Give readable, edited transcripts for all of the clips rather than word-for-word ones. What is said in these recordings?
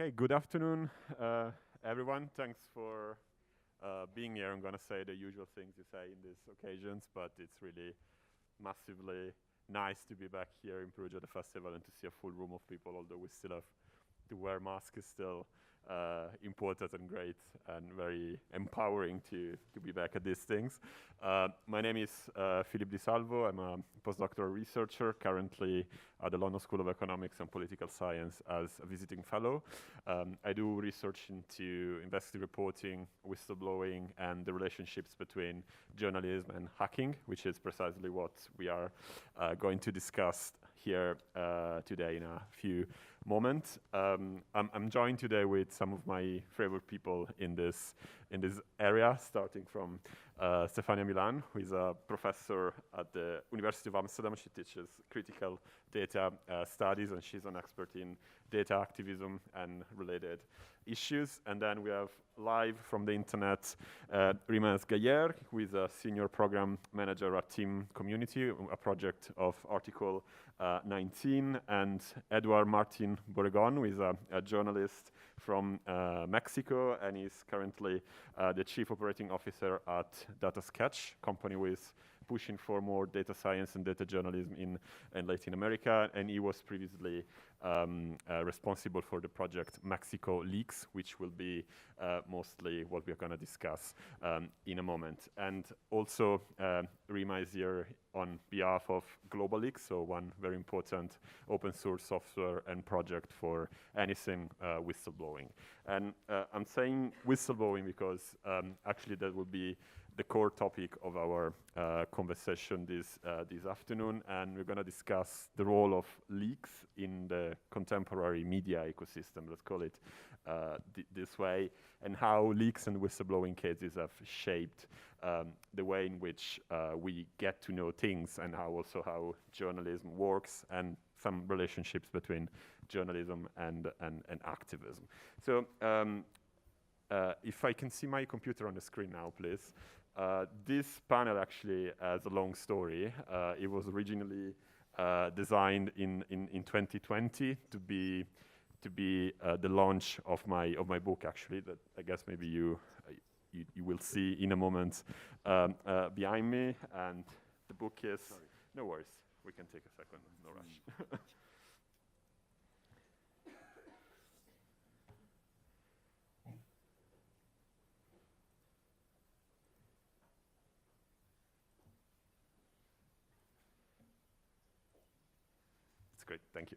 Okay, good afternoon, everyone. Thanks for being here. I'm gonna say the usual things you say in these occasions, but it's really massively nice to be back here in Perugia at the festival and to see a full room of people, although we still have to wear masks is still important and great and very empowering to be back at these things. My name is Philippe Di Salvo. I'm a postdoctoral researcher currently at the London School of Economics and Political Science as a visiting fellow. I do research into investigative reporting, whistleblowing, and the relationships between journalism and hacking, which is precisely what we are going to discuss here today in a few moments. I'm joined today with some of my favorite people in this area, starting from Stefania Milan, who is a professor at the University of Amsterdam. She teaches critical data studies, and she's an expert in data activism and related issues. And then we have live from the internet Rimaz Gayer, who is a senior program manager at Team Community, a project of Article 19, and Edward Martin-Borregon, who is a journalist from Mexico, and is currently the chief operating officer at DataSketch, company with pushing for more data science and data journalism in Latin America, and he was previously responsible for the project MexicoLeaks, which will be mostly what we're going to discuss in a moment. And also, Rima is here on behalf of GlobaLeaks, so one very important open source software and project for anything whistleblowing. And I'm saying whistleblowing because actually that will be the core topic of our conversation this afternoon, and we're going to discuss the role of leaks in the contemporary media ecosystem, let's call it this way, and how leaks and whistleblowing cases have shaped the way in which we get to know things, and how journalism works, and some relationships between journalism and activism. So if I can see my computer on the screen now, please. This panel actually has a long story. It was originally designed in 2020 to be the launch of my book, actually, that I guess maybe you will see in a moment behind me. And the book is... Sorry. No worries. We can take a second. No rush. Great, thank you.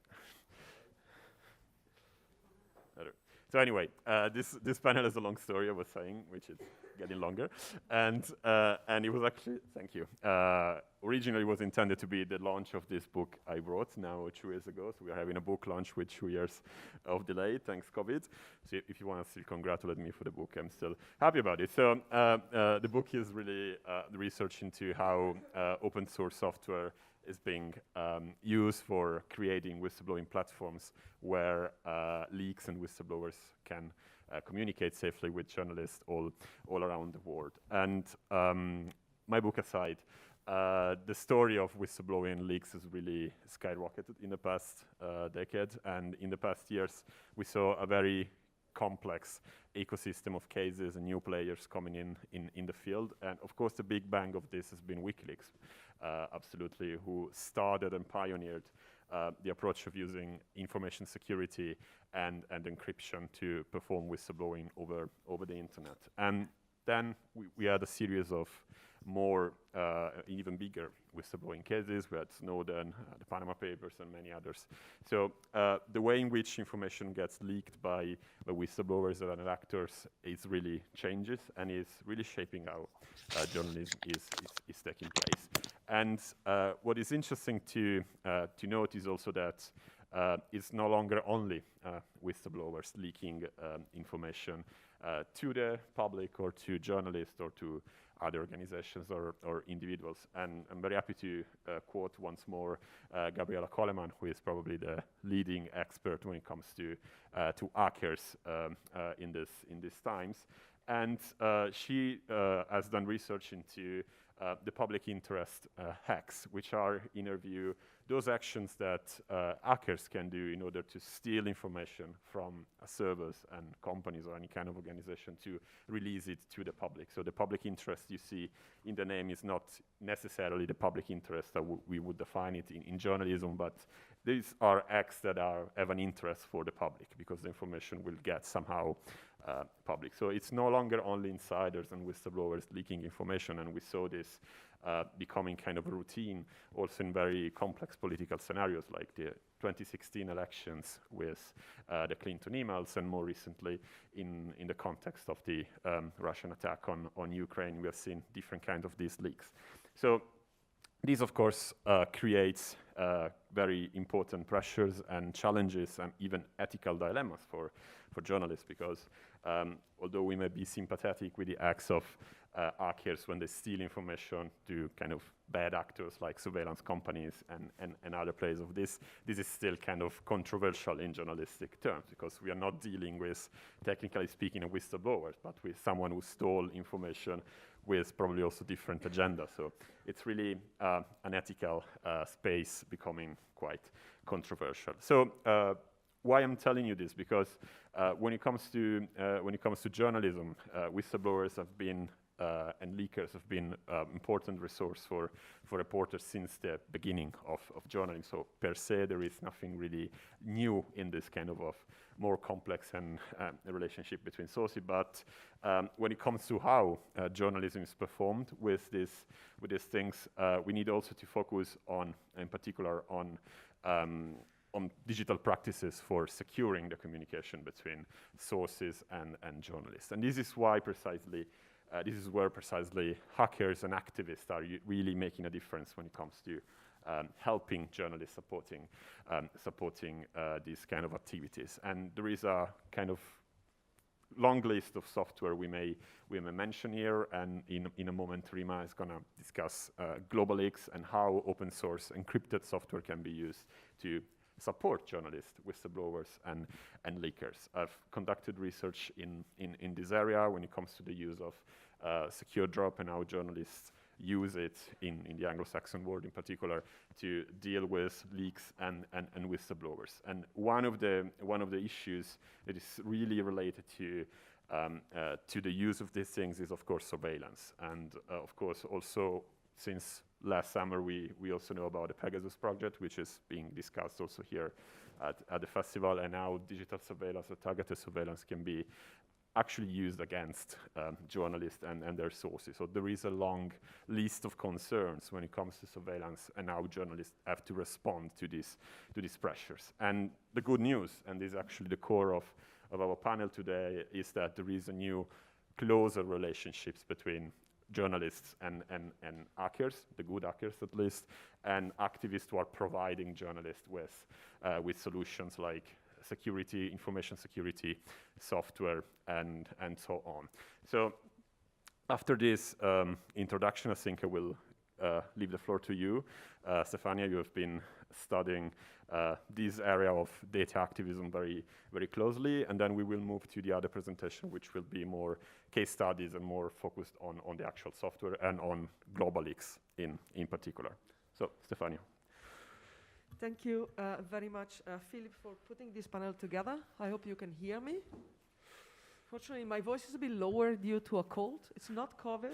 So anyway, this panel is a long story, I was saying, which is getting longer, and it was actually, thank you. Originally, it was intended to be the launch of this book I wrote now 2 years ago. So we are having a book launch with 2 years of delay, thanks COVID. So if you want to still congratulate me for the book, I'm still happy about it. So the book is really the research into how open source software is being used for creating whistleblowing platforms where leaks and whistleblowers can communicate safely with journalists all around the world. And my book aside, the story of whistleblowing and leaks has really skyrocketed in the past decade, and in the past years we saw a very complex ecosystem of cases and new players coming in the field. And of course the big bang of this has been WikiLeaks, absolutely, who started and pioneered the approach of using information security and encryption to perform whistleblowing over the internet. And then we had a series of more, even bigger whistleblowing cases. We had Snowden, the Panama Papers, and many others. So the way in which information gets leaked by whistleblowers and actors is really changes, and is really shaping how journalism is taking place. And what is interesting to note is also that it's no longer only whistleblowers leaking information to the public or to journalists or to other organizations or individuals. And I'm very happy to quote once more Gabriela Coleman, who is probably the leading expert when it comes to hackers in these times. And she has done research into the public interest hacks, which are, in our view, those actions that hackers can do in order to steal information from servers and companies or any kind of organization to release it to the public. So the public interest you see in the name is not necessarily the public interest that we would define it in journalism, but these are acts that have an interest for the public because the information will get somehow public. So it's no longer only insiders and whistleblowers leaking information, and we saw this becoming kind of a routine also in very complex political scenarios like the 2016 elections with the Clinton emails, and more recently in the context of the Russian attack on Ukraine, we have seen different kinds of these leaks. So this, of course, creates very important pressures and challenges and even ethical dilemmas for journalists, because although we may be sympathetic with the acts of hackers when they steal information to kind of bad actors like surveillance companies and other players of this is still kind of controversial in journalistic terms, because we are not dealing with, technically speaking, a whistleblower, but with someone who stole information with probably also different agenda. So it's really an ethical space becoming quite controversial. So why I'm telling you this? Because when it comes to journalism, whistleblowers have been and leakers have been important resource for reporters since the beginning of journalism. So per se, there is nothing really new in this kind of more complex and relationship between sources. But when it comes to how journalism is performed with these things, we need also to focus on, in particular, on digital practices for securing the communication between sources and journalists. And this is why precisely. This is where precisely hackers and activists are really making a difference when it comes to helping journalists supporting these kind of activities. And there is a kind of long list of software we may mention here, and in a moment Rima is going to discuss GlobaLeaks and how open source encrypted software can be used to support journalists, whistleblowers, and leakers. I've conducted research in this area when it comes to the use of secure drop and how journalists use it in the Anglo-Saxon world in particular to deal with leaks and whistleblowers. And one of the issues that is really related to the use of these things is, of course, surveillance. And of course, also since last summer, we also know about the Pegasus project, which is being discussed also here at the festival, and how digital surveillance or targeted surveillance can be actually used against journalists and their sources. So there is a long list of concerns when it comes to surveillance and how journalists have to respond to these pressures. And the good news, and this is actually the core of our panel today, is that there is a new closer relationships between journalists and hackers, the good hackers at least, and activists who are providing journalists with solutions like security, information security, software, and so on. So after this introduction, I think I will leave the floor to you. Stefania, you have been studying this area of data activism very, very closely, and then we will move to the other presentation, which will be more case studies and more focused on the actual software and on GlobaLeaks in particular. So, Stefania. Thank you very much, Philip, for putting this panel together. I hope you can hear me. Fortunately, my voice is a bit lower due to a cold. It's not COVID.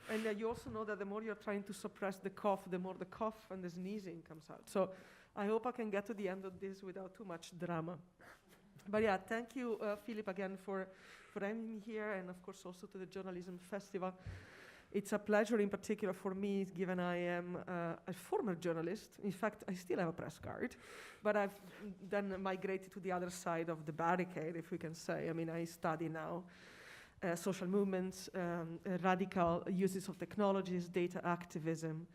And you also know that the more you're trying to suppress the cough, the more the cough and the sneezing comes out. So I hope I can get to the end of this without too much drama. But yeah, thank you, Philip, again for having me here, and of course also to the Journalism Festival. It's a pleasure in particular for me, given I am a former journalist. In fact, I still have a press card, but I've then migrated to the other side of the barricade, if we can say. I mean, I study now social movements, radical uses of technologies, data activism,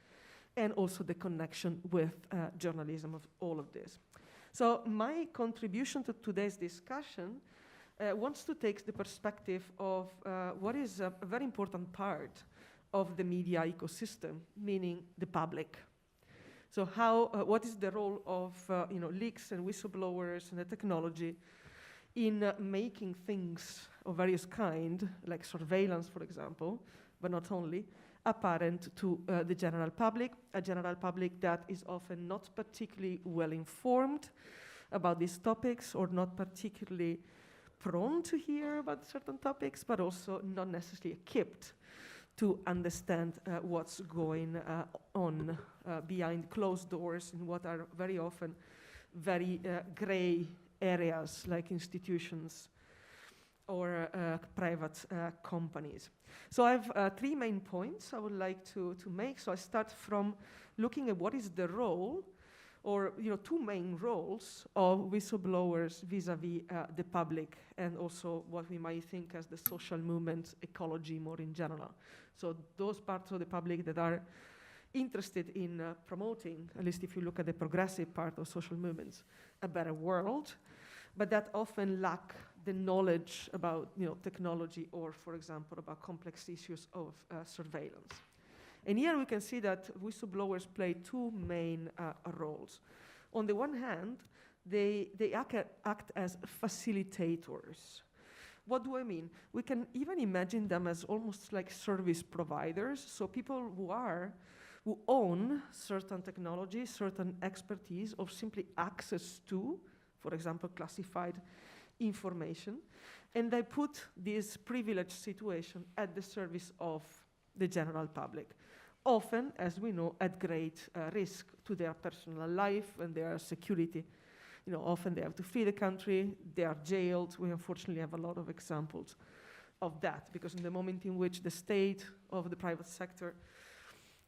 and also the connection with journalism of all of this. So my contribution to today's discussion wants to take the perspective of what is a very important part of the media ecosystem, meaning the public. So what is the role of leaks and whistleblowers and the technology in making things of various kind, like surveillance, for example, but not only, apparent to the general public, a general public that is often not particularly well informed about these topics or not particularly prone to hear about certain topics, but also not necessarily equipped to understand what's going on behind closed doors in what are very often very gray areas like institutions or private companies. So I have 3 main points I would like to make. So I start from looking at what is the role, or 2 main roles of whistleblowers vis-a-vis the public, and also what we might think as the social movement ecology more in general. So those parts of the public that are interested in promoting, at least if you look at the progressive part of social movements, a better world, but that often lack the knowledge about technology or, for example, about complex issues of surveillance. And here we can see that whistleblowers play 2 main roles. On the one hand, they act as facilitators. What do I mean? We can even imagine them as almost like service providers, so people who own certain technology, certain expertise, or simply access to, for example, classified information, and they put this privileged situation at the service of the general public, often, as we know, at great risk to their personal life and their security. Often they have to flee the country, they are jailed. We unfortunately have a lot of examples of that, because in the moment in which the state of the private sector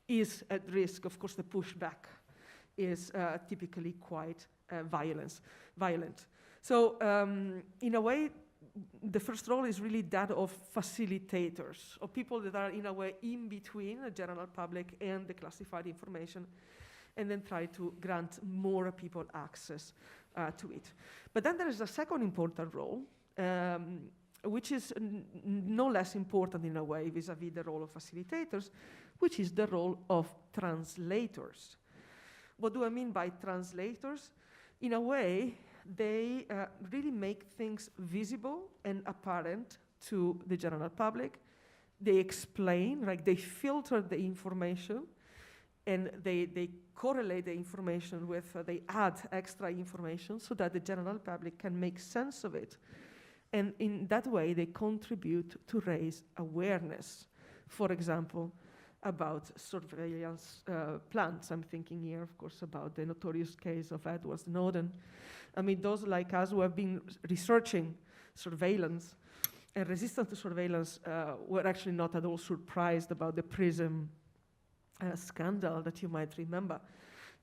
is at risk, of course the pushback is typically quite violent. So in a way, the first role is really that of facilitators, of people that are in a way in between the general public and the classified information, and then try to grant more people access to it. But then there is a second important role, which is no less important in a way vis-a-vis the role of facilitators, which is the role of translators. What do I mean by translators? In a way, they really make things visible and apparent to the general public. They explain, like they filter the information, and they correlate the information with, they add extra information so that the general public can make sense of it. And in that way, they contribute to raise awareness, for example, about surveillance plans. I'm thinking here, of course, about the notorious case of Edward Snowden. I mean, those like us who have been researching surveillance and resistance to surveillance were actually not at all surprised about the PRISM scandal that you might remember,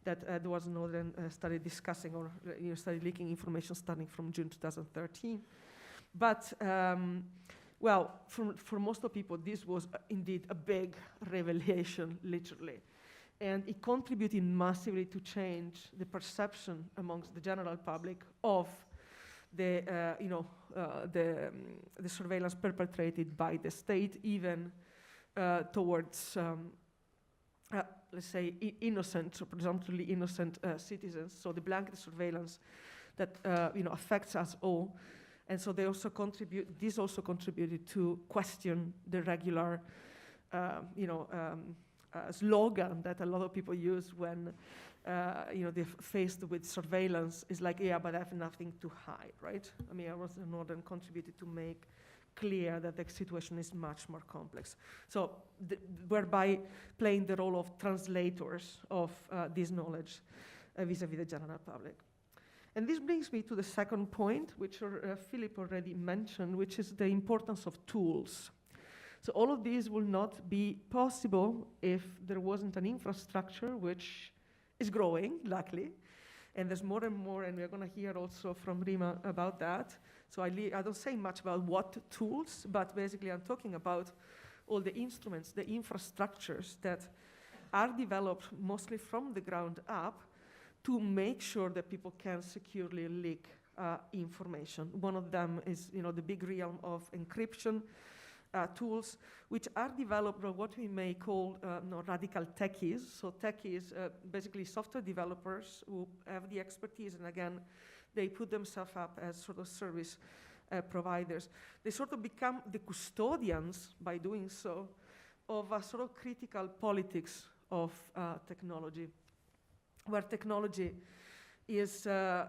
that Edward Snowden started discussing or started leaking information starting from June 2013. But, well, for most of people, this was indeed a big revelation, literally. And it contributed massively to change the perception amongst the general public of the surveillance perpetrated by the state, even towards, let's say, innocent, or presumptively innocent citizens. So the blanket surveillance that affects us all. And so this also contributed to question the regular, slogan that a lot of people use when, they're faced with surveillance, is like, yeah, but I have nothing to hide, right? I mean, Edward Snowden contributed to make clear that the situation is much more complex. So, whereby playing the role of translators of this knowledge vis-a-vis the general public. And this brings me to the second point, which Philip already mentioned, which is the importance of tools. So all of these will not be possible if there wasn't an infrastructure which is growing, luckily. And there's more and more, and we're going to hear also from Rima about that. So I don't say much about what tools, but basically I'm talking about all the instruments, the infrastructures that are developed mostly from the ground up to make sure that people can securely leak information. One of them is, the big realm of encryption tools, which are developed by what we may call radical techies. So techies, basically software developers who have the expertise, and again, they put themselves up as sort of service providers. They sort of become the custodians, by doing so, of a sort of critical politics of technology, where technology is a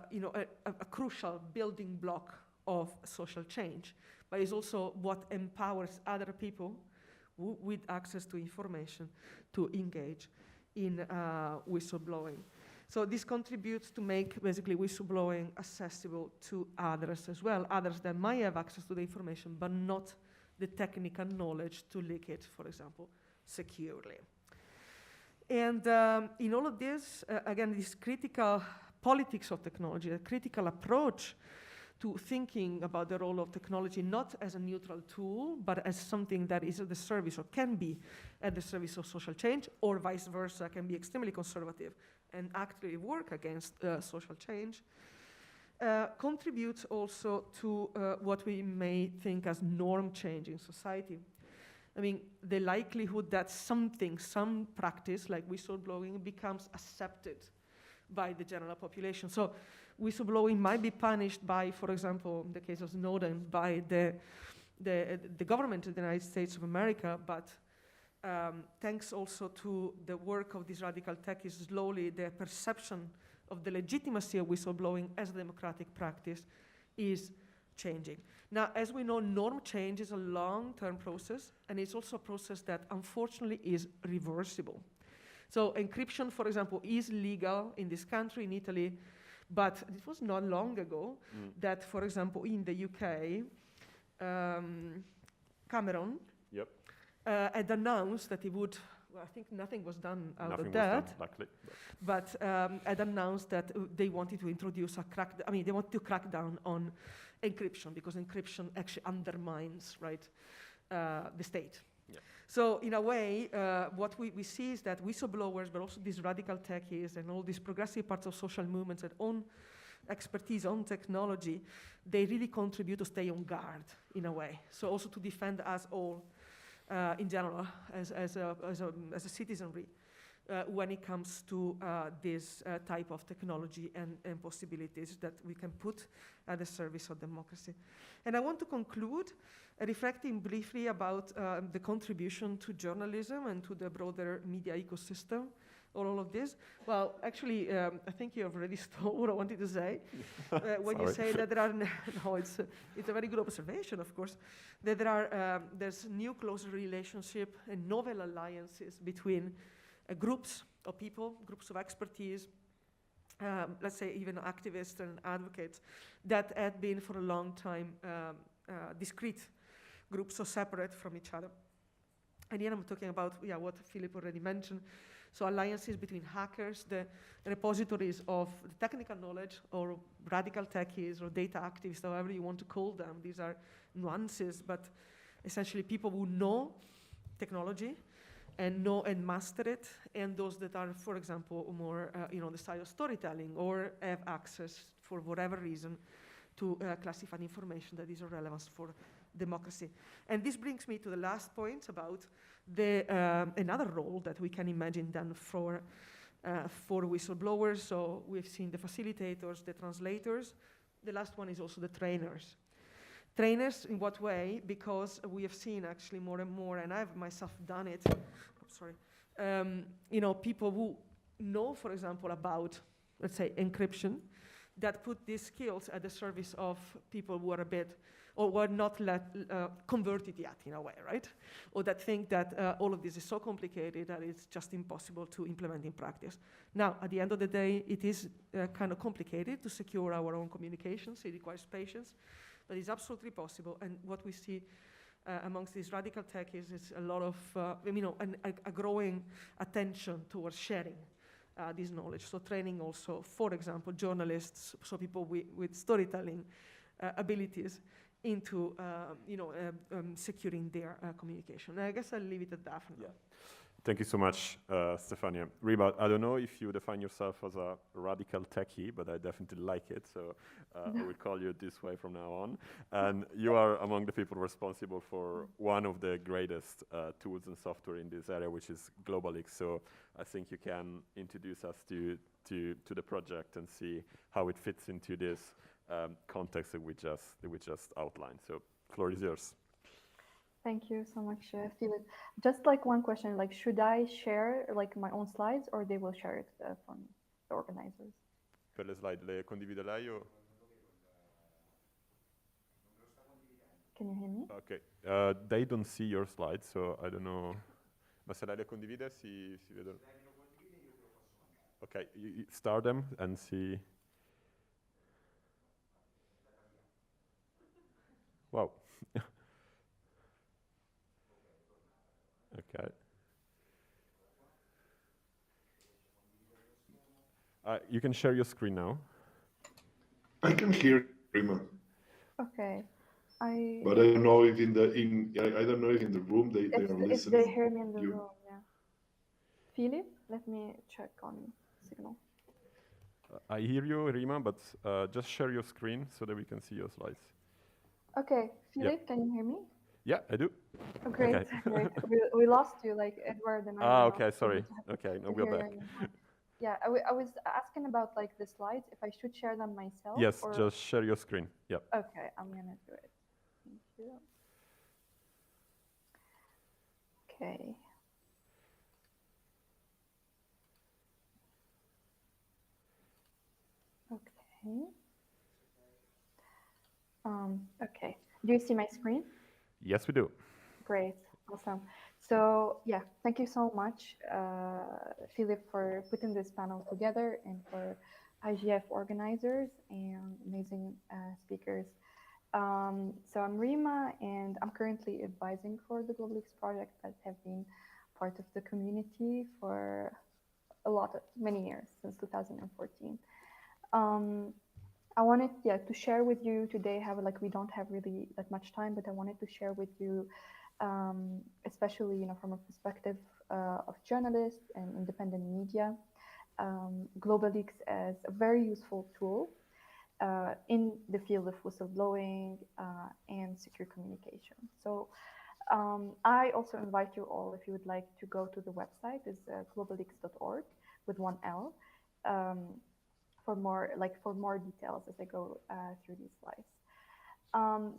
crucial building block of social change, but is also what empowers other people with access to information to engage in whistleblowing. So this contributes to make basically whistleblowing accessible to others as well, others that might have access to the information but not the technical knowledge to leak it, for example, securely. And in all of this, again, this critical politics of technology, a critical approach to thinking about the role of technology not as a neutral tool, but as something that is at the service or can be at the service of social change, or vice versa, can be extremely conservative and actively work against social change, contributes also to what we may think as norm change in society. I mean, the likelihood that some practice like whistleblowing becomes accepted by the general population. So whistleblowing might be punished by, for example, in the case of Snowden, by the government of the United States of America, but thanks also to the work of these radical techies, slowly the perception of the legitimacy of whistleblowing as a democratic practice is changing. Now, as we know, norm change is a long-term process, and it's also a process that unfortunately is reversible. So encryption, for example, is legal in this country, in Italy, but it was not long ago that, for example, in the UK, Cameron had announced that he would, well, I think nothing was done out of that, but had announced that they wanted to introduce they wanted to crack down on encryption, because encryption actually undermines, right, the state. Yeah. So in a way, what we see is that whistleblowers, but also these radical techies and all these progressive parts of social movements that own expertise on technology, they really contribute to stay on guard in a way. So also to defend us all in general as a citizenry when it comes to this type of technology and possibilities that we can put at the service of democracy. And I want to conclude reflecting briefly about the contribution to journalism and to the broader media ecosystem, all of this. Well, actually, I think you have already stole what I wanted to say when you say that there are, no, it's a very good observation, of course, that there's new closer relationship and novel alliances between groups of people, groups of expertise, let's say even activists and advocates that had been for a long time discrete groups, so separate from each other. And here I'm talking about what Philip already mentioned. So alliances between hackers, the repositories of the technical knowledge, or radical techies, or data activists, however you want to call them. These are nuances, but essentially people who know technology and know and master it, and those that are, for example, more the side of storytelling, or have access for whatever reason to classified information that is of relevance for democracy. And this brings me to the last point about another role that we can imagine then for whistleblowers. So we've seen the facilitators, the translators. The last one is also the trainers. Trainers in what way? Because we have seen actually more and more, and I've myself done it, people who know, for example, about, let's say, encryption, that put these skills at the service of people who are a bit, or were not converted yet in a way, right? Or that think that all of this is so complicated that it's just impossible to implement in practice. Now, at the end of the day, it is kind of complicated to secure our own communications. It requires patience, but it's absolutely possible. And what we see amongst these radical techies is a lot of, a growing attention towards sharing this knowledge. So training also, for example, journalists, so people with storytelling abilities into, securing their communication. And I guess I'll leave it at that for now. Yeah. Thank you so much, Stefania. Riba, I don't know if you define yourself as a radical techie, but I definitely like it, so I will call you this way from now on. And you are among the people responsible for one of the greatest tools and software in this area, which is GlobaLeaks. So I think you can introduce us to the project and see how it fits into this context that we just outlined. So, floor is yours. Thank you so much, Philip. Just like one question, like, should I share like my own slides or they will share it for me, the organizers? Quelle slide le condivide lei o? Can you hear me? Ok, they don't see your slides, so I don't know. Ma se lei le condivide si vedono. Ok, you start them and see. Wow. Okay. You can share your screen now. I can hear Rima. Okay. But I don't know if I don't know if in the room they are listening. If they hear me in the room, yeah. Philip, let me check on signal. I hear you, Rima, but just share your screen so that we can see your slides. Okay, Philip, can you hear me? Yeah, I do. Oh, great, Okay. great. We lost you, like Edward and I. Okay, sorry. Okay, no, we're back. Yeah, I was asking about like the slides, if I should share them myself. Yes, just share your screen. Yep. Okay, I'm gonna do it. Thank you. Okay. Okay. Okay. Do you see my screen? Yes, we do. Great. Awesome. So yeah, thank you so much, Philip, for putting this panel together and for IGF organizers and amazing speakers. So I'm Rima, and I'm currently advising for the GlobaLeaks project that have been part of the community for many years, since 2014. I wanted to share with you today, we don't have really that much time, but I wanted to share with you, especially from a perspective of journalists and independent media, GlobaLeaks as a very useful tool in the field of whistleblowing and secure communication. So I also invite you all, if you would like to go to the website, is globaleaks.org with one L. For more details as I go through these slides.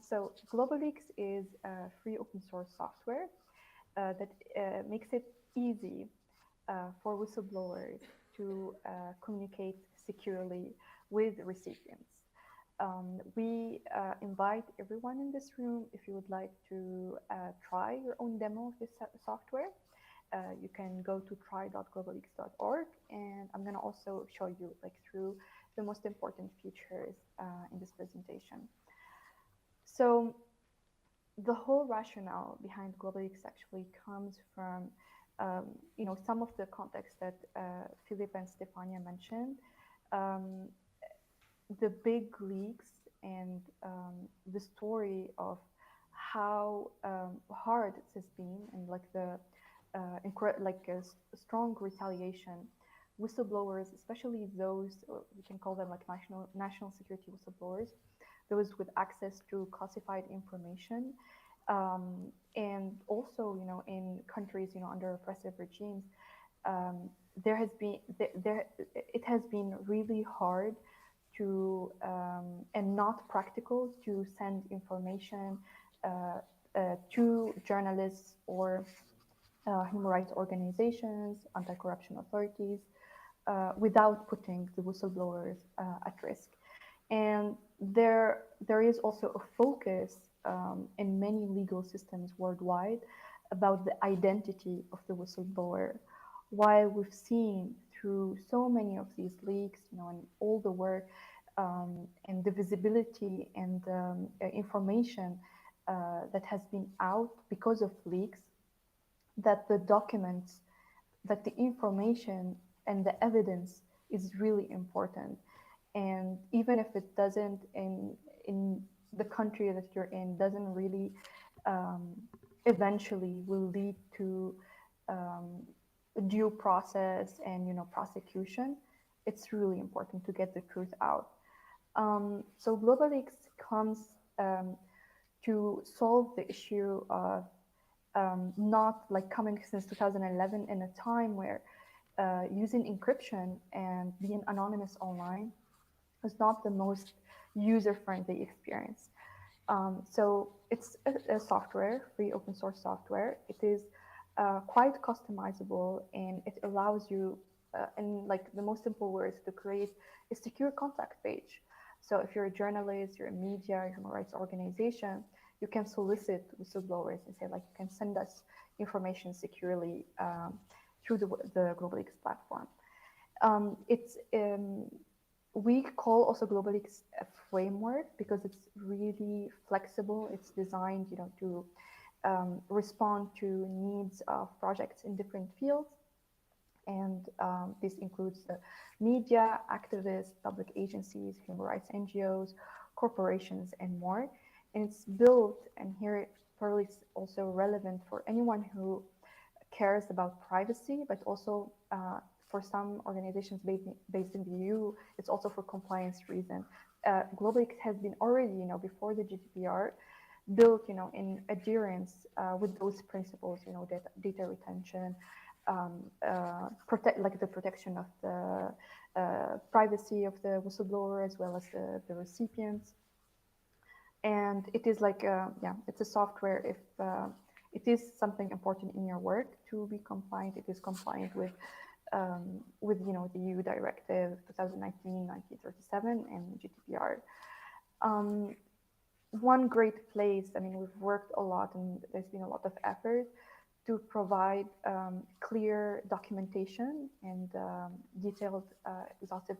So GlobaLeaks is a free open source software that makes it easy for whistleblowers to communicate securely with recipients. We invite everyone in this room, if you would like to try your own demo of this software. You can go to try.globaleaks.org, and I'm going to also show you through the most important features in this presentation. So the whole rationale behind GlobaLeaks actually comes from some of the context that Philip and Stefania mentioned. The big leaks and the story of how hard it has been, and a strong retaliation. Whistleblowers, especially those, we can call them national security whistleblowers, those with access to classified information, and also in countries under oppressive regimes, it has been really hard to and not practical to send information to journalists or human rights organizations, anti-corruption authorities, without putting the whistleblowers at risk. And there is also a focus in many legal systems worldwide about the identity of the whistleblower. While we've seen through so many of these leaks, and all the work and the visibility and information that has been out because of leaks, that the documents, that the information and the evidence is really important. And even if it doesn't in the country that you're in, doesn't really eventually will lead to due process and prosecution, it's really important to get the truth out. So GlobaLeaks comes to solve the issue of not coming since 2011 in a time where using encryption and being anonymous online was not the most user-friendly experience. So it's a software, free open source software. It is quite customizable, and it allows you, in like the most simple words, to create a secure contact page. So if you're a journalist, you're a media, human rights organization, you can solicit whistleblowers and say, like, you can send us information securely through the GlobaLeaks platform. We call also GlobaLeaks a framework because it's really flexible. It's designed, to respond to needs of projects in different fields. And this includes the media, activists, public agencies, human rights NGOs, corporations, and more. And it's built, and here it probably is also relevant for anyone who cares about privacy, but also for some organizations based in the EU, it's also for compliance reasons. GlobaLeaks has been already, before the GDPR, built, in adherence with those principles, data retention, the protection of the privacy of the whistleblower as well as the recipients. And it is like, it's a software. If it is something important in your work to be compliant, it is compliant with the EU Directive 2019/1937 and GDPR. One great place, we've worked a lot and there's been a lot of effort to provide clear documentation and detailed, exhaustive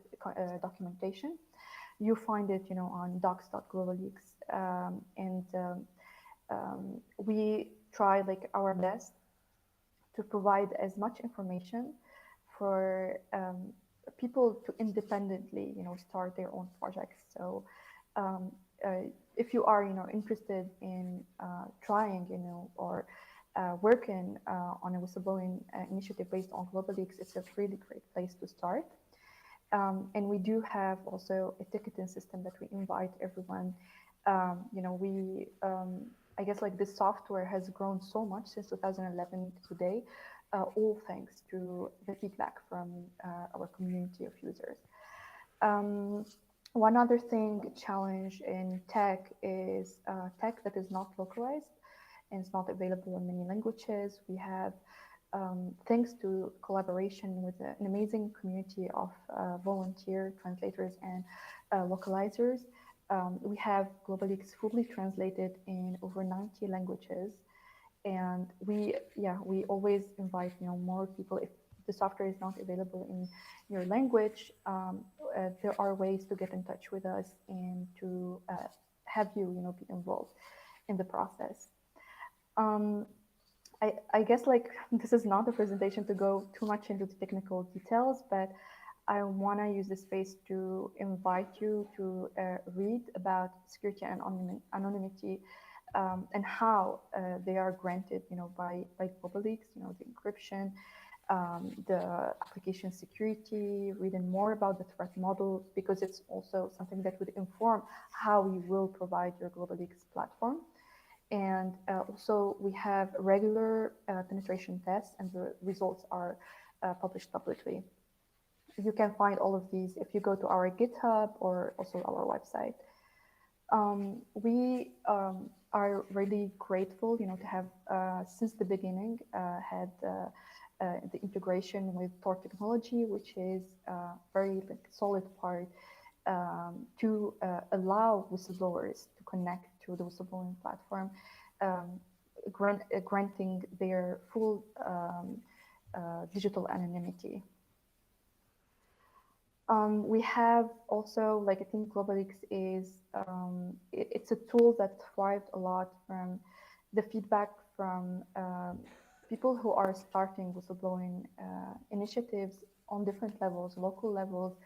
documentation. You find it, on docs.globaleaks, and we try our best to provide as much information for people to independently, start their own projects. So if you are, interested in trying, or working on a whistleblowing initiative based on GlobaLeaks, it's a really great place to start. And we do have also a ticketing system that we invite everyone. I guess this software has grown so much since 2011 to today, all thanks to the feedback from our community of users. One other challenge in tech is tech that is not localized and it's not available in many languages. We have, thanks to collaboration with an amazing community of volunteer translators and localizers, we have GlobaLeaks fully translated in over 90 languages. And we always invite more people. If the software is not available in your language, there are ways to get in touch with us and to have you be involved in the process. I guess this is not a presentation to go too much into the technical details, but I want to use this space to invite you to read about security and anonymity and how they are granted, by GlobaLeaks, the encryption, the application security, reading more about the threat model, because it's also something that would inform how we will provide your GlobaLeaks platform. And also we have regular penetration tests, and the results are published publicly. You can find all of these if you go to our GitHub or also our website. We are really grateful, to have since the beginning had the integration with Tor technology, which is a very solid part to allow whistleblowers to connect to the whistleblowing platform, granting their full digital anonymity. We have also, I think GlobaLeaks is, it's a tool that thrived a lot from the feedback from people who are starting whistleblowing initiatives on different levels, local levels,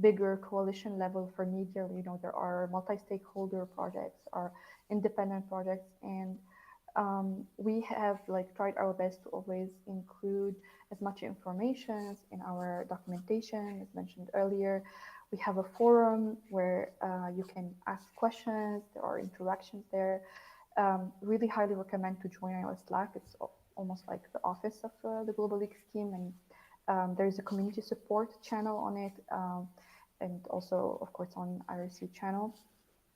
bigger coalition level for media. There are multi-stakeholder projects or independent projects, and we have tried our best to always include as much information in our documentation. As mentioned earlier, we have a forum where you can ask questions. There are interactions there. Really highly recommend to join our Slack. It's almost like the office of the GlobaLeaks team, and there's a community support channel on it, and also, of course, on IRC channel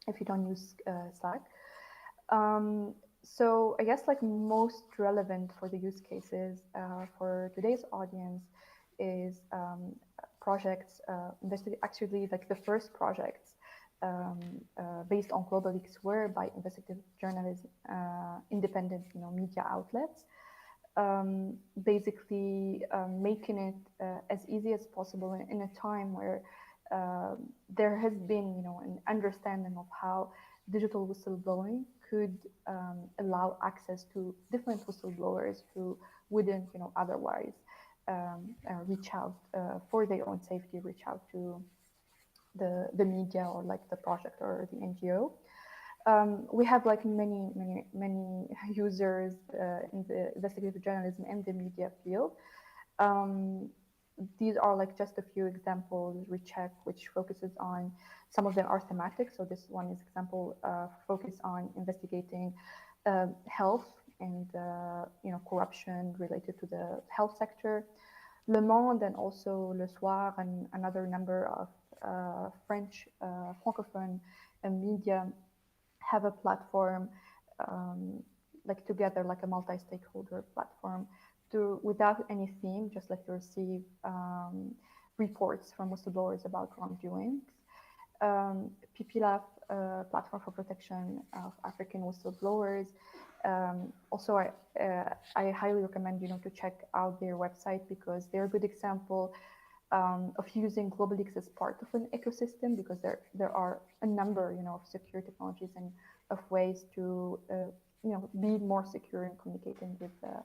if you don't use Slack. So I guess like most relevant for the use cases for today's audience is projects, actually like the first projects based on GlobaLeaks were by investigative journalism, independent media outlets, basically making it as easy as possible in a time where there has been an understanding of how digital whistleblowing could allow access to different whistleblowers who wouldn't otherwise reach out for their own safety, reach out to the media or like the project or the NGO. We have like many users in the investigative journalism and the media field. These are like just a few examples. Recheck, which focuses on, some of them are thematic. So this one is example focus on investigating health and corruption related to the health sector. Le Monde and also Le Soir and another number of French francophone media have a platform like together, like a multi-stakeholder platform to, without any theme, just like to receive reports from whistleblowers about wrongdoings. PPLAF, platform for protection of African whistleblowers. Also, I highly recommend to check out their website because they're a good example of using GlobaLeaks as part of an ecosystem, because there are a number of secure technologies and of ways to be more secure in communicating with a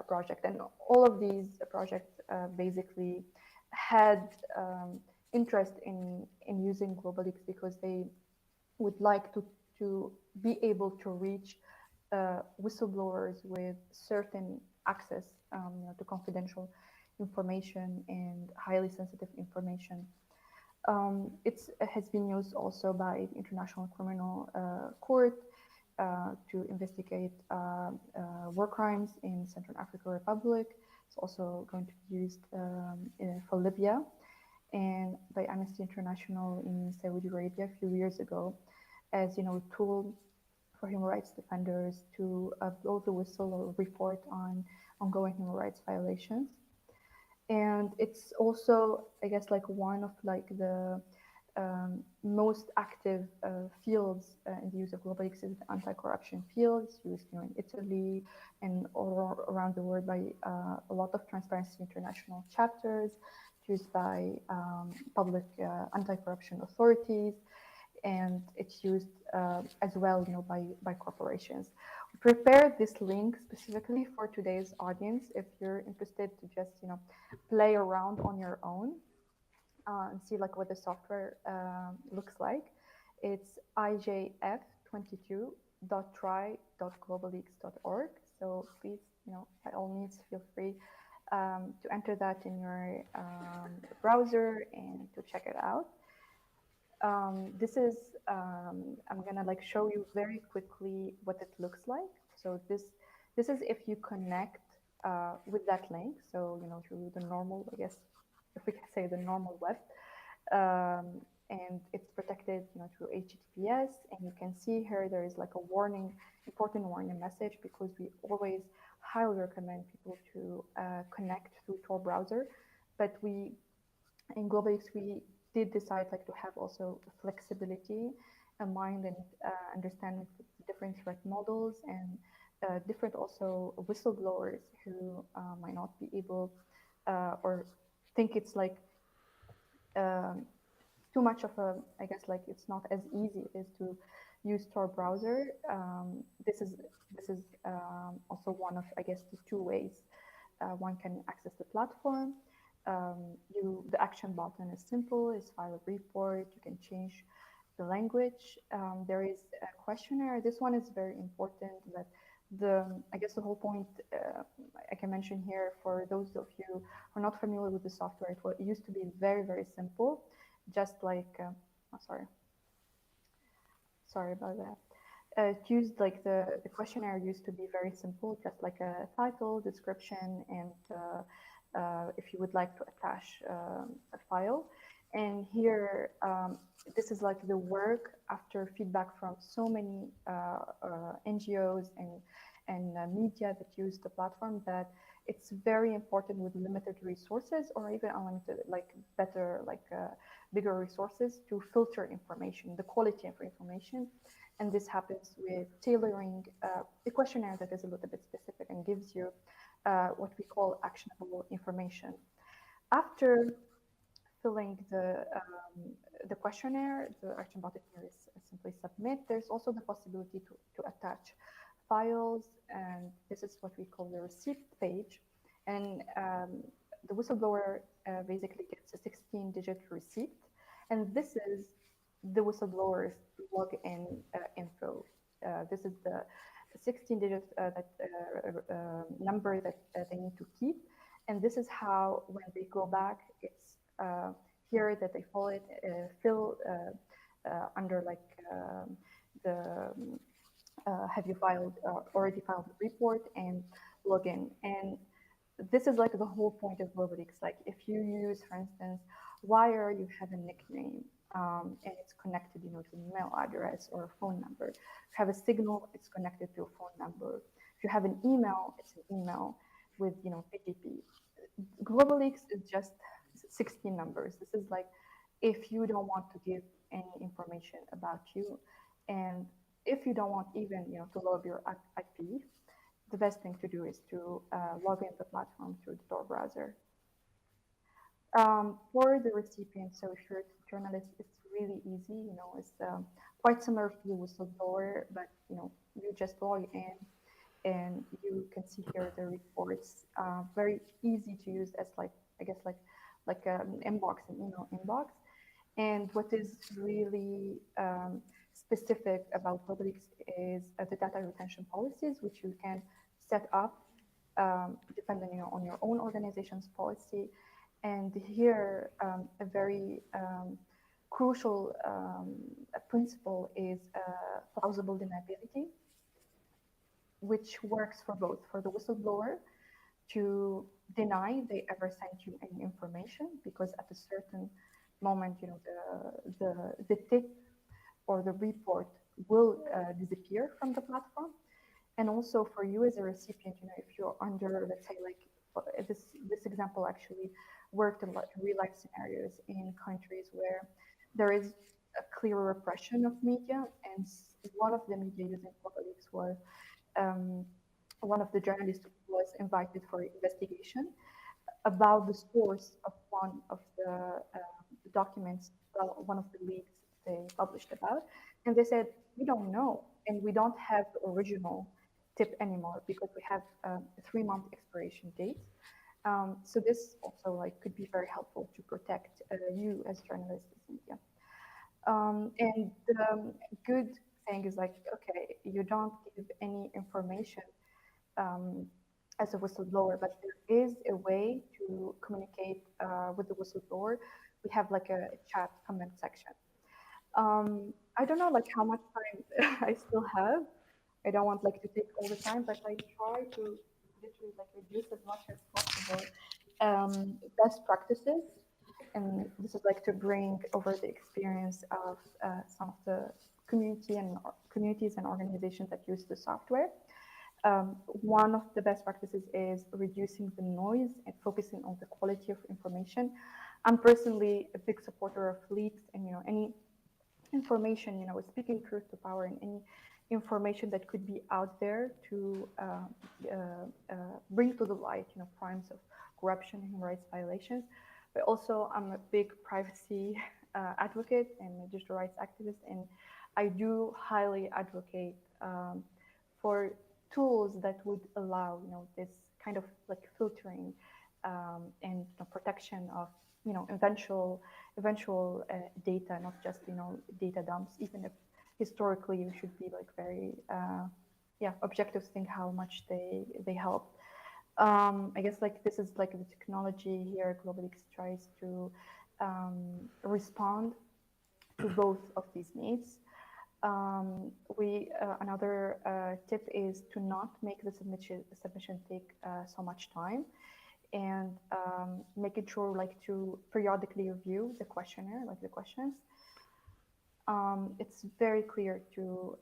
project. And all of these projects basically had interest in using GlobaLeaks because they would like to be able to reach whistleblowers with certain access to confidential information and highly sensitive information. It has been used also by the International Criminal Court to investigate war crimes in Central African Republic. It's also going to be used for Libya, and by Amnesty International in Saudi Arabia a few years ago as a tool for human rights defenders to blow the whistle or report on ongoing human rights violations. And it's also, I guess, like one of like the most active fields in the use of GlobaLeaks is the anti-corruption field. It's used in Italy and all around the world by a lot of Transparency International chapters. It's used by public anti-corruption authorities, and it's used as well, by corporations. We prepared this link specifically for today's audience. If you're interested to just, play around on your own and see like what the software looks like, it's ijf22.try.globaleaks.org. So please, by all means, feel free to enter that in your browser and to check it out. This is, I'm gonna like show you very quickly what it looks like. So this is if you connect with that link. So, through the normal, I guess, if we can say the normal web, and it's protected, through HTTPS. And you can see here, there is like a warning, important warning message, because we always highly recommend people to connect through Tor browser. But in GlobaLeaks, we did decide like to have also flexibility in mind and understanding different threat models and different also whistleblowers who might not be able or think it's like too much of a, I guess, like it's not as easy it is to use Tor browser. This is also one of, I guess, the two ways one can access the platform. The action button is simple, it's file a report, you can change the language. There is a questionnaire. This one is very important, that I guess the whole point I can mention here for those of you who are not familiar with the software, it used to be very, very simple, just like, sorry about that. It used like the questionnaire used to be very simple, just like a title, description, and if you would like to attach a file. And here, this is like the work after feedback from so many NGOs and media that use the platform, that it's very important with limited resources or even unlimited, like better, like bigger resources, to filter information, the quality of information. And this happens with tailoring a questionnaire that is a little bit specific and gives you what we call actionable information. After filling the questionnaire, the action button here is simply submit. There's also the possibility to attach files, and this is what we call the receipt page. And the whistleblower basically gets a 16-digit receipt, and this is the whistleblower's login info. This is the 16-digit number that they need to keep, and this is how, when they go back, it's here that they fill under like the have you filed already filed the report and log in. And this is like the whole point of GlobaLeaks. Like if you use, for instance, Wire, you have a nickname and it's connected, you know, to an email address or a phone number. If you have a Signal, it's connected to a phone number. If you have an email, it's an email with, you know, PGP. GlobaLeaks is just 16 numbers. This is like if you don't want to give any information about you, and if you don't want even, you know, to log your IP, the best thing to do is to log in the platform through the Tor browser. For the recipient, so if you're a journalist, it's really easy. You know, it's quite similar to the whistleblower, but you know, you just log in and you can see here the reports. Very easy to use as like, I guess like an inbox, an email inbox. And what is really specific about GlobaLeaks is the data retention policies, which you can set up depending, you know, on your own organization's policy. And here, a very crucial principle is plausible deniability, which works for both, for the whistleblower to deny they ever sent you any information, because at a certain moment, you know, the tip or the report will disappear from the platform. And also for you as a recipient, you know, if you're under, let's say, like this example actually worked in real life scenarios in countries where there is a clear repression of media, and one of the media using GlobaLeaks was one of the journalists was invited for investigation about the source of one of the documents, one of the leaks they published about. And they said, we don't know, and we don't have the original tip anymore because we have a 3-month expiration date. So this also like could be very helpful to protect you as journalists in media. And the good thing is like, okay, you don't give any information as a whistleblower, but there is a way to communicate with the whistleblower. We have like a chat comment section. I don't know like how much time I still have. I don't want like to take all the time, but I try to literally like reduce as much as possible best practices. And this is like to bring over the experience of some of the communities and organizations that use the software. One of the best practices is reducing the noise and focusing on the quality of information. I'm personally a big supporter of leaks, and you know, any information, you know, speaking truth to power, and any information that could be out there to bring to the light, you know, crimes of corruption and human rights violations. But also, I'm a big privacy advocate and a digital rights activist, and I do highly advocate for tools that would allow, you know, this kind of like filtering and protection of, you know, eventual data, not just, you know, data dumps, even if historically you should be like very objective, think how much they help. I guess like this is like the technology here. GlobaLeaks tries to respond to both of these needs. Another tip is to not make the submission take so much time. and making sure like to periodically review the questionnaire, like the questions. It's very clear to,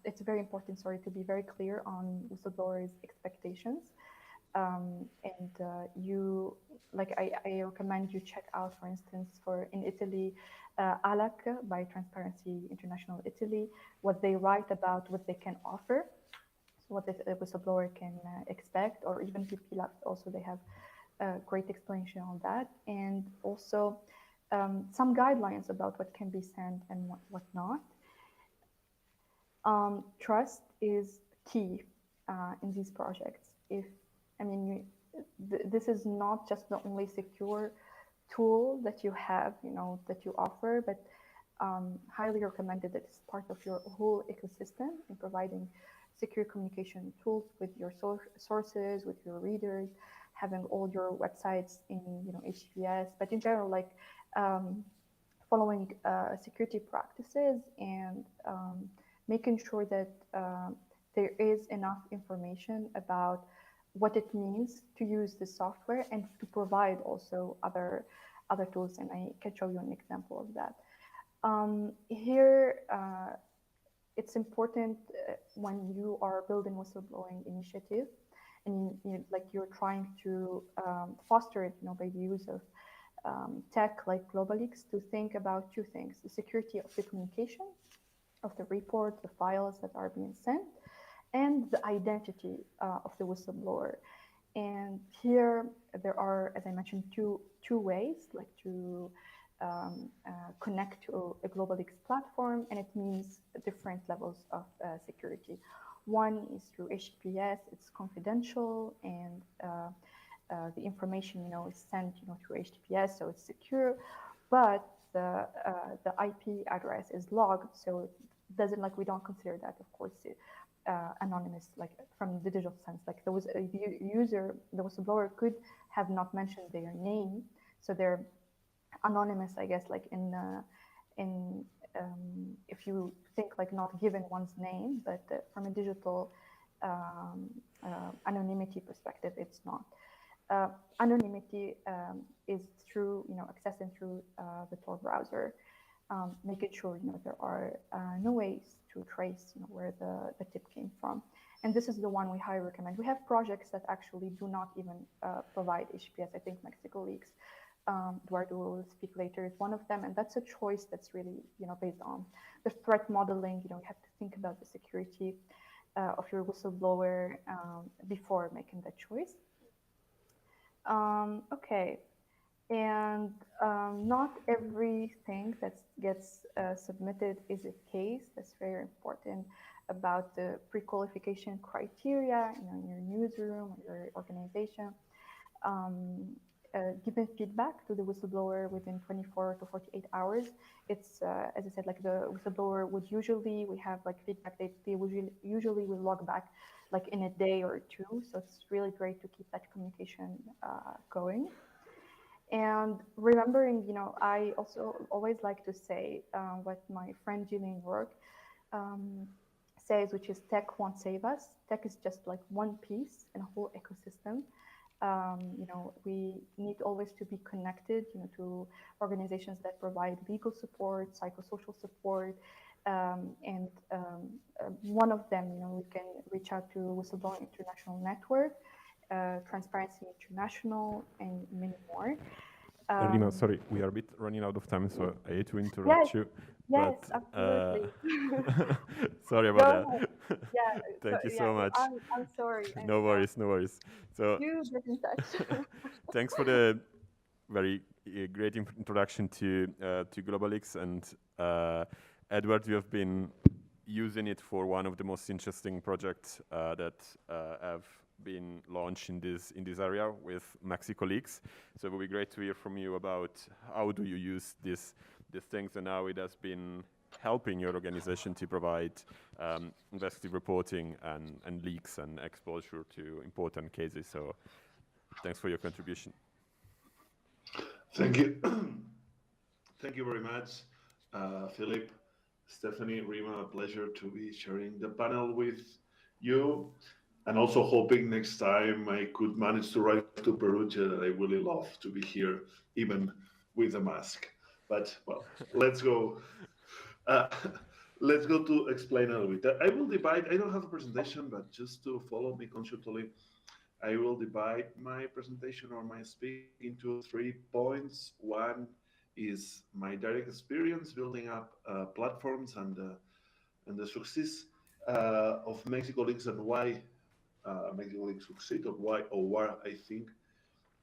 it's very important, sorry, to be very clear on whistleblowers' expectations. And you, like I recommend you check out, for instance, for in Italy, ALAC by Transparency International Italy, what they write about what they can offer, so what the whistleblower can expect, or even PPLab also, they have a great explanation on that. And also some guidelines about what can be sent and what not. Trust is key in these projects. This is not just the only secure tool that you have, that you offer, but highly recommended that it's part of your whole ecosystem in providing secure communication tools with your sources, with your readers, having all your websites in HTTPS, but in general, like following security practices and making sure that there is enough information about what it means to use the software and to provide also other tools. And I can show you an example of that. Here, it's important when you are building whistleblowing initiative and you're trying to foster it, by the use of tech like GlobaLeaks, to think about two things: the security of the communication, of the reports, the files that are being sent, and the identity of the whistleblower. And here there are, as I mentioned, two ways, like to connect to a GlobaLeaks platform, and it means different levels of security. One is through HTTPS, it's confidential, and the information, is sent, through HTTPS, so it's secure. But the IP address is logged, so it doesn't, like, we don't consider that, of course, anonymous, like from the digital sense. Like there was a user, the whistleblower could have not mentioned their name, so they're anonymous, I guess, like if you think like not given one's name, but from a digital anonymity perspective, it's not. Anonymity is through, accessing through the Tor browser, making sure, there are no ways to trace, where the tip came from. And this is the one we highly recommend. We have projects that actually do not even provide HTTPS. I think MexicoLeaks, Eduardo will speak later, is one of them, and that's a choice that's really, based on the threat modeling. You have to think about the security of your whistleblower before making that choice. Okay, and not everything that gets submitted is a case. That's very important about the pre-qualification criteria, in your newsroom or your organization. Giving feedback to the whistleblower within 24 to 48 hours. It's, as I said, like the whistleblower would usually, we have like feedback that they usually will log back like in a day or two. So it's really great to keep that communication going. And remembering, I also always like to say what my friend Gillian Rourke says, which is tech won't save us. Tech is just like one piece in a whole ecosystem. We need always to be connected, to organizations that provide legal support, psychosocial support, and one of them, we can reach out to Whistleblowing International Network, Transparency International, and many more. Rima, sorry, we are a bit running out of time, so I hate to interrupt you. Yes, but, absolutely. Sorry about that. Yeah. Thank you so much. I'm sorry. No worries, no worries. So you get in touch. thanks for the very great introduction to GlobaLeaks. And Edward, you have been using it for one of the most interesting projects that have been launched in this area with MexicoLeaks. So it would be great to hear from you about how do you use these things and how it has been helping your organization to provide investigative reporting and leaks and exposure to important cases. So thanks for your contribution. Thank you. Thank you very much, Philip, Stephanie, Rima. A pleasure to be sharing the panel with you. and also hoping next time I could manage to arrive to Perugia. That I really love to be here, even with a mask. But well, let's go. Uh, let's go to explain a little bit. I will divide. I don't have a presentation, but just to follow me conceptually, I will divide my presentation or my speak into 3 points. One is my direct experience building up platforms and the success of MexicoLeaks and why MexicoLeaks succeed or why I think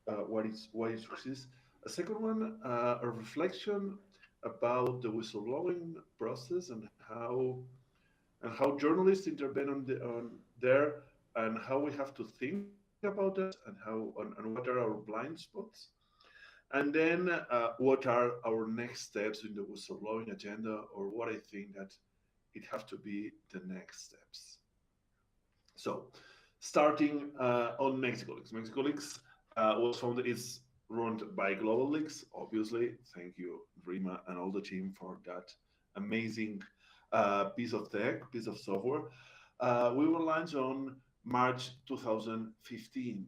why it succeeds. A second one, a reflection about the whistleblowing process and how journalists intervene on there and how we have to think about that and what are our blind spots. And then what are our next steps in the whistleblowing agenda or what I think that it have to be the next steps. So, starting on MexicoLeaks. MexicoLeaks was founded, is run by GlobaLeaks, obviously. Thank you, Rima, and all the team for that amazing piece of tech, piece of software. We were launched on March 2015.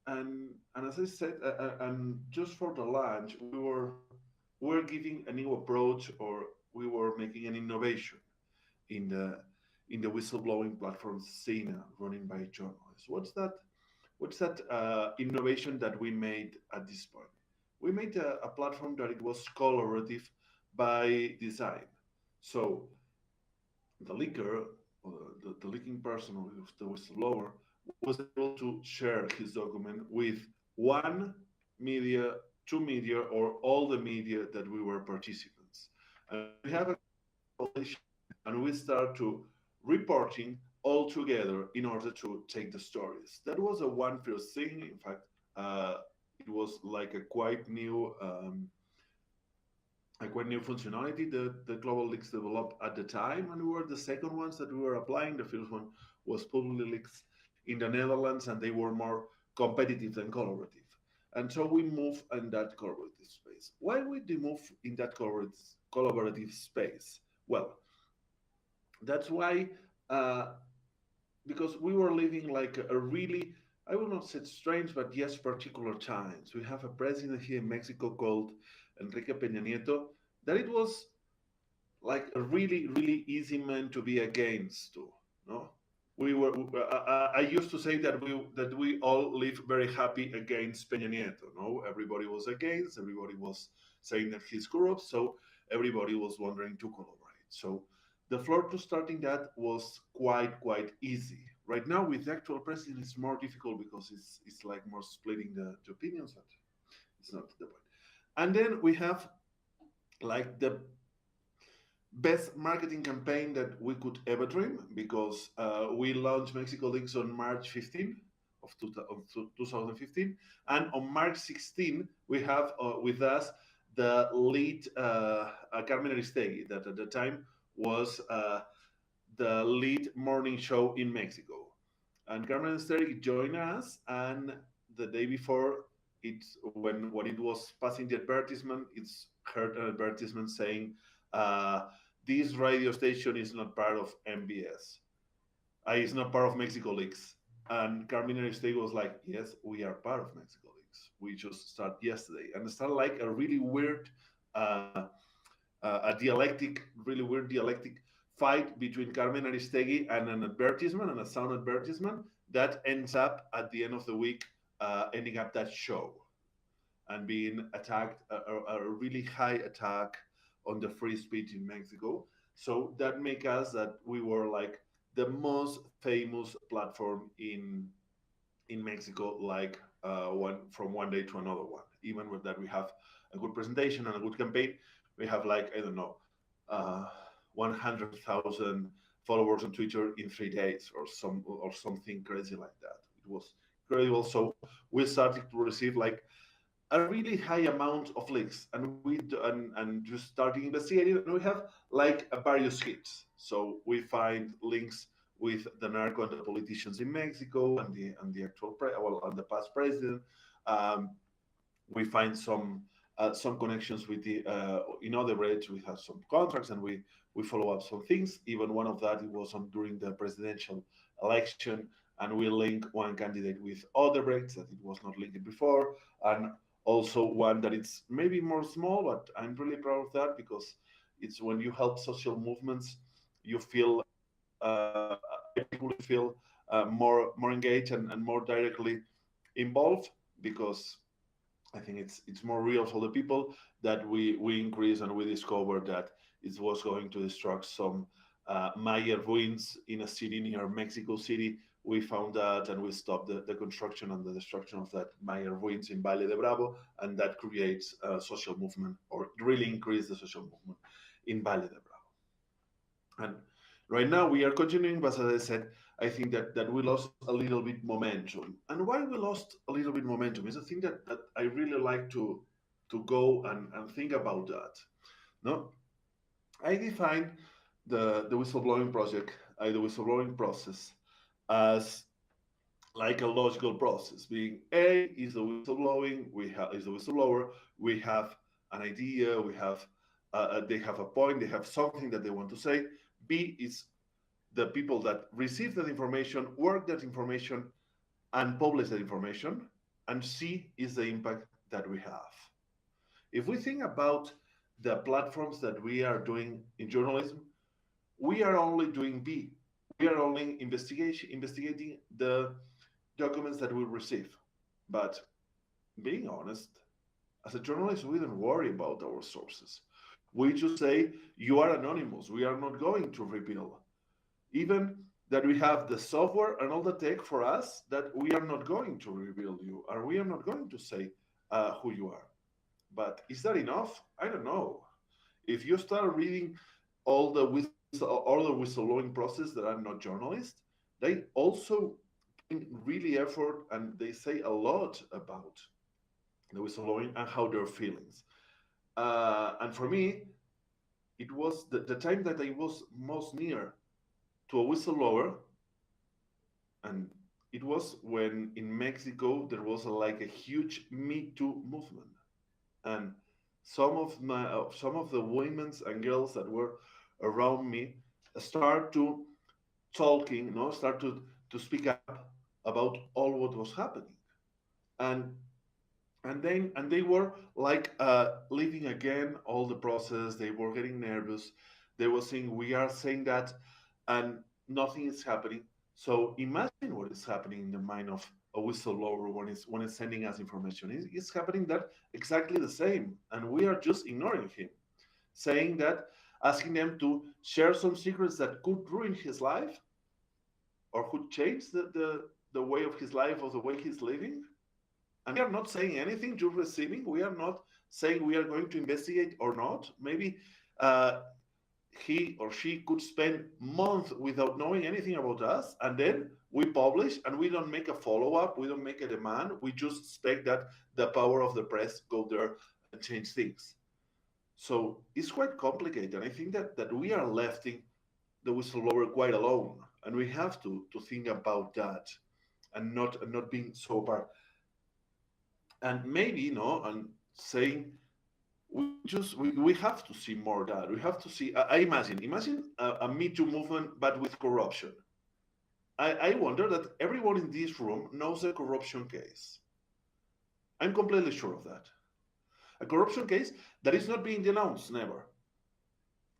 And as I said, and just for the launch, we were giving a new approach or we were making an innovation in the whistleblowing platform scene running by journalists. What's that innovation that we made at this point? We made a platform that it was collaborative by design. So the leaker, or the leaking person or the whistleblower, was able to share his document with one media, two media, or all the media that we were participants. And we have a coalition and we start to reporting all together in order to take the stories. That was a one first thing. In fact, it was like a quite new functionality that the GlobaLeaks developed at the time, and we were the second ones that we were applying. The first one was Public Leaks in the Netherlands, and they were more competitive than collaborative. And so we move in that collaborative space. Why would we move in that collaborative space? Well, that's why, because we were living like a really, I will not say strange, but yes, particular times. We have a president here in Mexico called Enrique Peña Nieto, that it was like a really, really easy man to be against to, no? We were, I used to say that we all live very happy against Peña Nieto, no? Everybody was against, everybody was saying that he's corrupt, so everybody was wondering to collaborate. So the floor to starting that was quite easy. Right now, with the actual president, it's more difficult because it's like more splitting the opinions, but it's not the point. And then we have like the best marketing campaign that we could ever dream because we launched MexicoLeaks on March 15 of 2015. And on March 16, we have with us the lead Carmen Aristegui, that at the time was the lead morning show in Mexico. And Carmen Aristegui joined us, and the day before, when it was passing the advertisement, it's heard an advertisement saying, this radio station is not part of MBS. It's not part of MexicoLeaks. And Carmen Aristegui was like, yes, we are part of MexicoLeaks. We just started yesterday. And it started like a really weird, really weird dialectic fight between Carmen Aristegui and an advertisement, and a sound advertisement that ends up at the end of the week, ending up that show and being attacked, a really high attack on the free speech in Mexico. So that make us that we were like the most famous platform in Mexico, like from one day to another one. Even with that, we have a good presentation and a good campaign. We have like, I don't know, 100,000 followers on Twitter in 3 days or something crazy like that. It was incredible. So we started to receive like a really high amount of leaks, and just starting investigating. And we have like various hits. So we find links with the narco and the politicians in Mexico and the actual and the past president. We find some connections with the in other rates. We have some contracts, and we follow up some things. Even one of that it was during the presidential election and we link one candidate with other breaks that it was not linked before, and also one that it's maybe more small, but I'm really proud of that because it's when you help social movements, you feel I personally feel more engaged and more directly involved because I think it's more real for the people that we increase and we discover that it was going to destruct some Maya ruins in a city near Mexico City. We found that and we stopped the construction and the destruction of that Maya ruins in Valle de Bravo, and that creates a social movement or really increase the social movement in Valle de Bravo. And right now we are continuing, but as I said, I think that we lost a little bit momentum. And why we lost a little bit momentum is a thing that I really like to go and think about that. No, I define the whistleblowing project, the whistleblowing process, as like a logical process. Being A is the whistleblowing, we have is the whistleblower, we have an idea, we have they have a point, they have something that they want to say. B is the people that receive that information, work that information, and publish that information. And C is the impact that we have. If we think about the platforms that we are doing in journalism, we are only doing B. We are only investigating the documents that we receive. But being honest, as a journalist, we don't worry about our sources. We just say, you are anonymous. We are not going to reveal. Even that we have the software and all the tech for us, that we are not going to reveal you, or we are not going to say who you are. But is that enough? I don't know. If you start reading all the whistleblowing process that are not journalists, they also really effort and they say a lot about the whistleblowing and how their feelings. And for me, it was the time that I was most near to a whistleblower, and it was when in Mexico there was like a huge Me Too movement, and some of the women and girls that were around me start to talking, start to speak up about all what was happening, and and they were like living again all the process. They were getting nervous. They were saying we are saying that, and nothing is happening. So imagine what is happening in the mind of a whistleblower when it's sending us information. It's happening that exactly the same, and we are just ignoring him, saying that, asking them to share some secrets that could ruin his life or could change the way of his life or the way he's living. And we are not saying anything, just receiving. We are not saying we are going to investigate or not. Maybe he or she could spend months without knowing anything about us, and then we publish and we don't make a follow-up, we don't make a demand, we just expect that the power of the press go there and change things. So it's quite complicated. I think that we are letting the whistleblower quite alone, and we have to think about that and not being so apart. And maybe, and saying we have to see more of that. We have to see. I imagine a Me Too movement, but with corruption. I wonder that everyone in this room knows a corruption case. I'm completely sure of that. A corruption case that is not being denounced, never.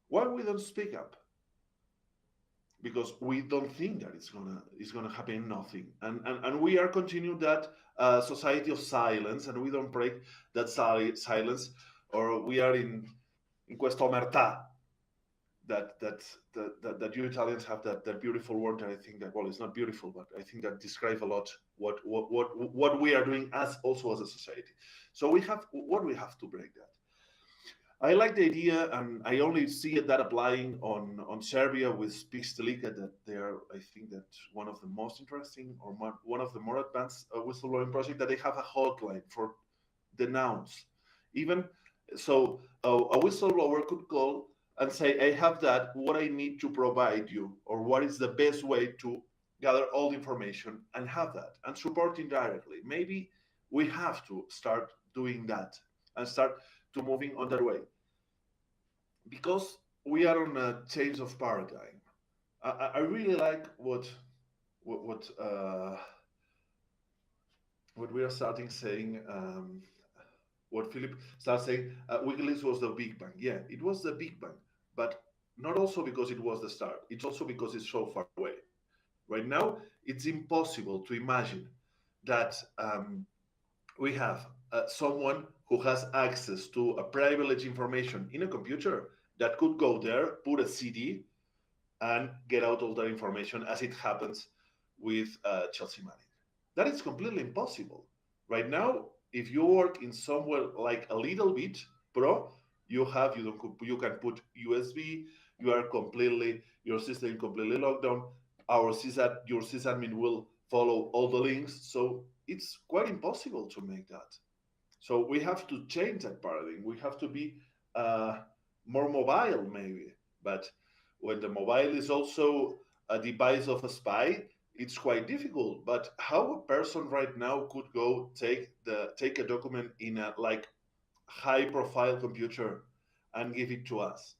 Why we don't speak up? Because we don't think that it's gonna happen nothing, and we are continuing that society of silence, and we don't break that silence, or we are in questa omertà that you Italians have that beautiful word that I think that, well, it's not beautiful, but I think that describes a lot what we are doing as a society. So we have to break that. I like the idea, and I only see that applying on Serbia with Pixtelika, that they are, I think, that one of the most interesting or one of the more advanced whistleblowing projects, that they have a hotline for denounce. Even so, a whistleblower could call and say, I have that, what I need to provide you, or what is the best way to gather all the information and have that, and support indirectly. Maybe we have to start doing that and start to moving on that way, because we are on a change of paradigm. I really like what what we are starting saying, what Philip started saying, WikiLeaks was the Big Bang. Yeah, it was the Big Bang, but not also because it was the start. It's also because it's so far away. Right now, it's impossible to imagine that we have someone who has access to a privileged information in a computer that could go there, put a CD, and get out all that information as it happens with Chelsea Manning. That is completely impossible. Right now, if you work in somewhere like a little bit pro, you can put USB, your system is completely locked down. Your sysadmin will follow all the links. So it's quite impossible to make that. So we have to change that paradigm. We have to be more mobile, maybe. But when the mobile is also a device of a spy, it's quite difficult. But how a person right now could go take a document in a like high-profile computer and give it to us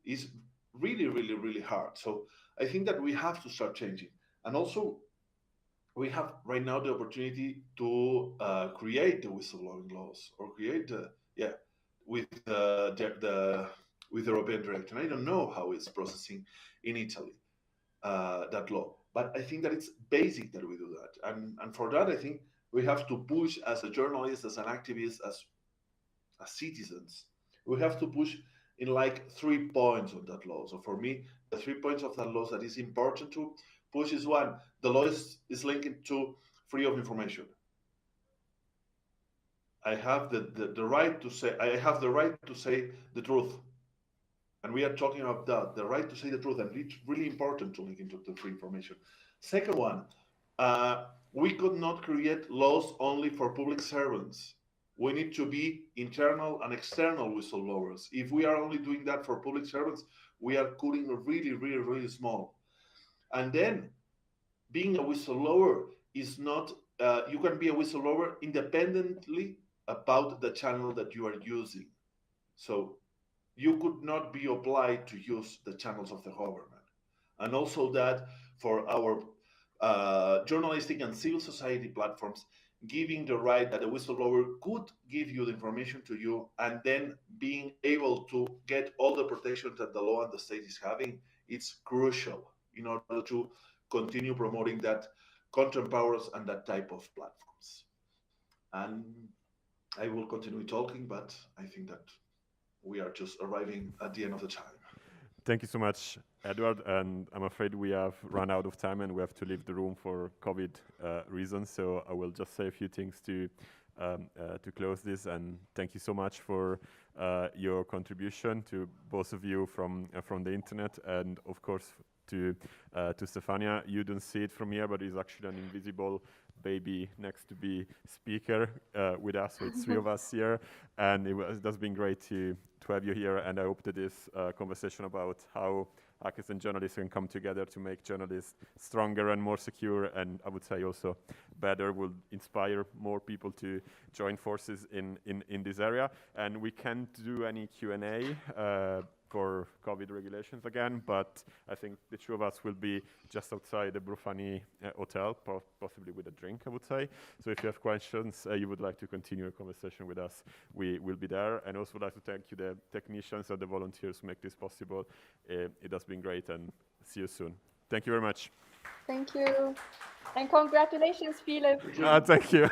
is really, really, really hard. So I think that we have to start changing. And also, we have right now the opportunity to create the whistleblowing laws or create with with the European direction. I don't know how it's processing in Italy that law, but I think that it's basic that we do that. And for that, I think we have to push as a journalist, as an activist, as citizens. We have to push in like 3 points of that law. So for me, the 3 points of that law that is important to push is one, the law is linked to freedom of information. I have the right to say, I have the right to say the truth. And we are talking about that, the right to say the truth, and it's really important to link into the free information. Second one, we could not create laws only for public servants. We need to be internal and external whistleblowers. If we are only doing that for public servants, we are cutting really, really, really small. And then being a whistleblower is not, you can be a whistleblower independently about the channel that you are using. So you could not be obliged to use the channels of the government. And also that for our journalistic and civil society platforms, giving the right that a whistleblower could give you the information to you and then being able to get all the protection that the law and the state is having, it's crucial in order to continue promoting that content powers and that type of platforms. And I will continue talking, but I think that we are just arriving at the end of the time. Thank you so much, Edward. And I'm afraid we have run out of time and we have to leave the room for COVID reasons. So I will just say a few things to close this. And thank you so much for your contribution to both of you from the internet, and of course to Stefania. You don't see it from here, but it's actually an invisible baby next to be speaker with us. So it's 3 of us here, and it has been great to have you here. And I hope that this conversation about how hackers and journalists can come together to make journalists stronger and more secure, and I would say also better, will inspire more people to join forces in this area. And we can't do any Q&A for COVID regulations again, but I think the 2 of us will be just outside the Brufani hotel, possibly with a drink, I would say. So if you have questions, you would like to continue a conversation with us, we will be there. And also would like to thank you, the technicians and the volunteers who make this possible. It has been great, and see you soon. Thank you very much. Thank you. And congratulations, Philip. Thank you.